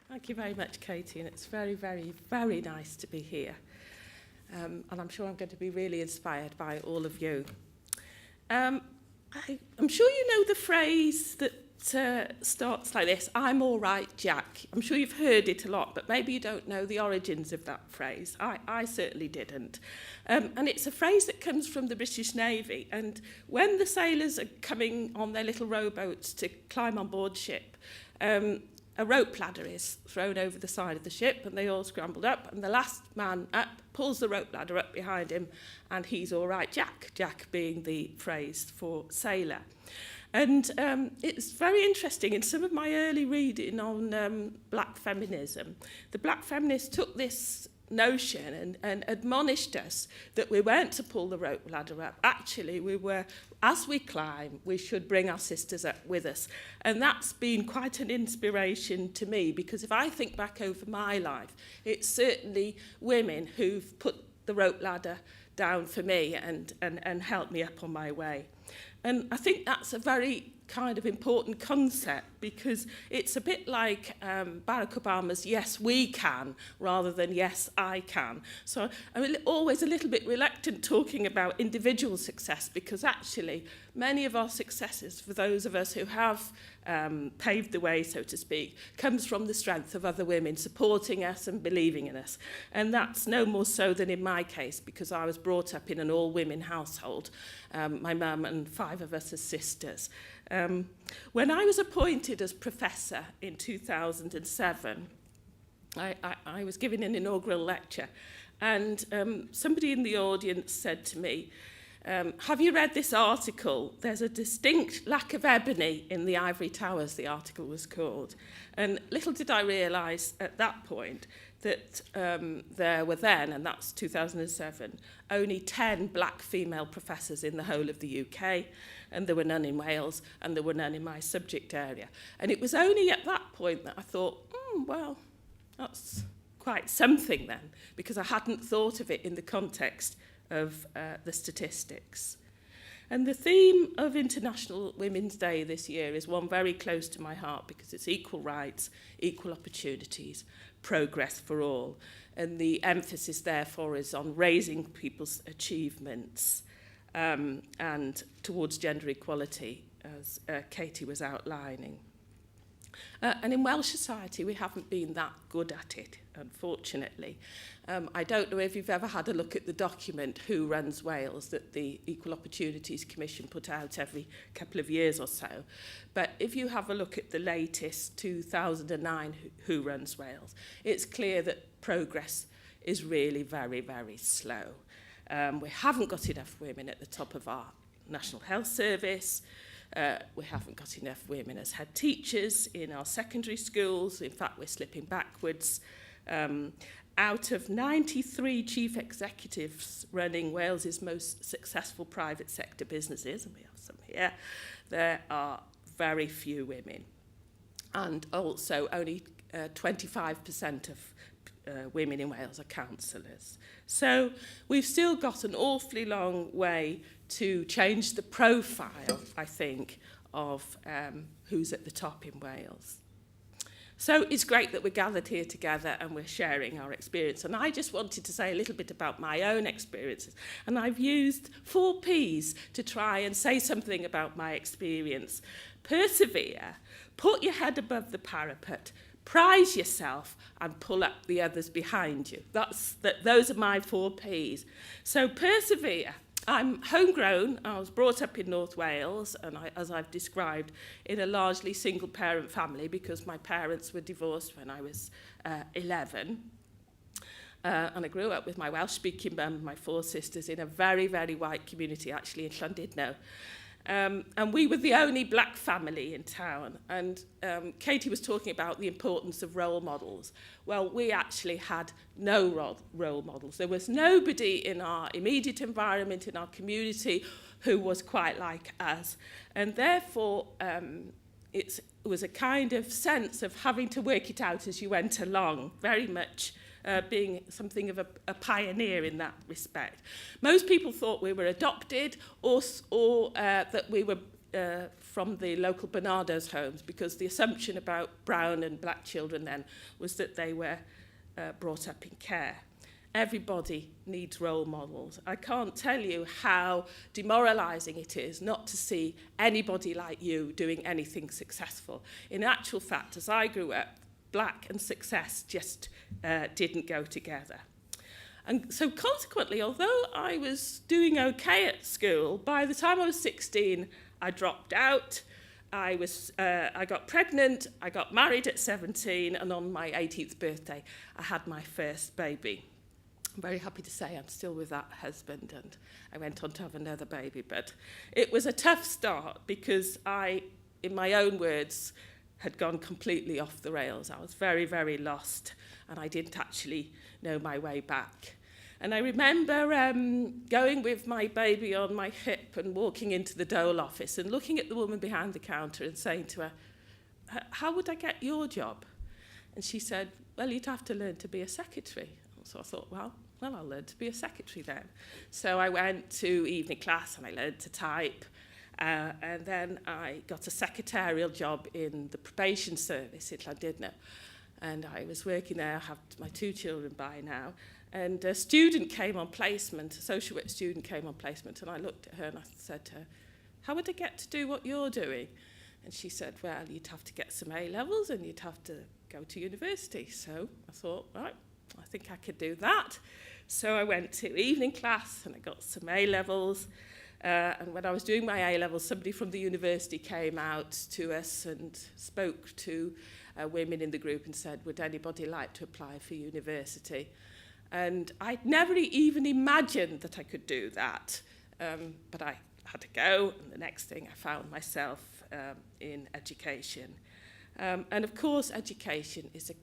Thank you very much, Katie, and it's very, very, very nice to be here. And I'm sure I'm going to be really inspired by all of you. I'm sure you know the phrase that starts like this, "I'm all right, Jack." I'm sure you've heard it a lot, but maybe you don't know the origins of that phrase. I certainly didn't. And it's a phrase that comes from the British Navy. And when the sailors are coming on their little rowboats to climb on board ship, a rope ladder is thrown over the side of the ship, and they all scrambled up, and the last man up pulls the rope ladder up behind him, and he's all right, Jack. Jack being the phrase for sailor. And it's very interesting. In some of my early reading on black feminism, the black feminists took this notion and admonished us that we weren't to pull the rope ladder up. Actually, we were, as we climb, we should bring our sisters up with us. And that's been quite an inspiration to me, because if I think back over my life, it's certainly women who've put the rope ladder down for me and helped me up on my way. And I think that's a very kind of important concept, because it's a bit like Barack Obama's "yes, we can" rather than "yes, I can." So I'm always a little bit reluctant talking about individual success, because actually many of our successes, for those of us who have paved the way, so to speak, comes from the strength of other women supporting us and believing in us. And that's no more so than in my case, because I was brought up in an all-women household, my mum and 5 of us as sisters. When I was appointed as professor in 2007, I was giving an inaugural lecture, and somebody in the audience said to me, "Have you read this article? There's a distinct lack of ebony in the ivory towers," the article was called. And little did I realise at that point that there were then, and that's 2007, only 10 black female professors in the whole of the UK, and there were none in Wales, and there were none in my subject area. And it was only at that point that I thought, well, that's quite something then, because I hadn't thought of it in the context of the statistics. And the theme of International Women's Day this year is one very close to my heart, because it's equal rights, equal opportunities, progress for all. And the emphasis, therefore, is on raising people's achievements and towards gender equality, as Katie was outlining. And in Welsh society, we haven't been that good at it, unfortunately. I don't know if you've ever had a look at the document Who Runs Wales that the Equal Opportunities Commission put out every couple of years or so. But if you have a look at the latest 2009 Who Runs Wales, it's clear that progress is really very, very slow. We haven't got enough women at the top of our National Health Service. We haven't got enough women as head teachers in our secondary schools. In fact, we're slipping backwards. Out of 93 chief executives running Wales's most successful private sector businesses, and we have some here, there are very few women. And also only 25% of women in Wales are councillors. So we've still got an awfully long way to change the profile, I think, of who's at the top in Wales. So it's great that we're gathered here together and we're sharing our experience. And I just wanted to say a little bit about my own experiences. And I've used 4 Ps to try and say something about my experience. Persevere, put your head above the parapet, prize yourself, and pull up the others behind you. Those are my 4 Ps. So persevere. I'm homegrown. I was brought up in North Wales, and as I've described, in a largely single-parent family, because my parents were divorced when I was 11. And I grew up with my Welsh-speaking mum and my 4 sisters in a very, very white community, actually, in Llandudno. And we were the only black family in town. And Katie was talking about the importance of role models. Well, we actually had no role models. There was nobody in our immediate environment, in our community, who was quite like us. And therefore, it was a kind of sense of having to work it out as you went along, very much being something of a pioneer in that respect. Most people thought we were adopted or that we were from the local Barnardo's homes, because the assumption about brown and black children then was that they were brought up in care. Everybody needs role models. I can't tell you how demoralising it is not to see anybody like you doing anything successful. In actual fact, as I grew up, black and success just didn't go together. And so consequently, although I was doing okay at school, by the time I was 16, I dropped out. I got pregnant, I got married at 17, and on my 18th birthday, I had my first baby. I'm very happy to say I'm still with that husband, and I went on to have another baby. But it was a tough start because I, in my own words, had gone completely off the rails. I was very, very lost, and I didn't actually know my way back. And I remember going with my baby on my hip and walking into the Dole office and looking at the woman behind the counter and saying to her, "How would I get your job?" And she said, "Well, you'd have to learn to be a secretary." So I thought, well, I'll learn to be a secretary then. So I went to evening class and I learned to type. And then I got a secretarial job in the probation service in Llandudno. And I was working there. I have my 2 children by now. And a student came on placement, a social work student came on placement, and I looked at her and I said to her, "How would I get to do what you're doing?" And she said, "Well, you'd have to get some A-levels and you'd have to go to university." So I thought, right, I think I could do that. So I went to evening class and I got some A-levels. And when I was doing my A-levels, somebody from the university came out to us and spoke to women in the group and said, "Would anybody like to apply for university?" And I'd never even imagined that I could do that. But I had to go, and the next thing I found myself in education. And of course, education is a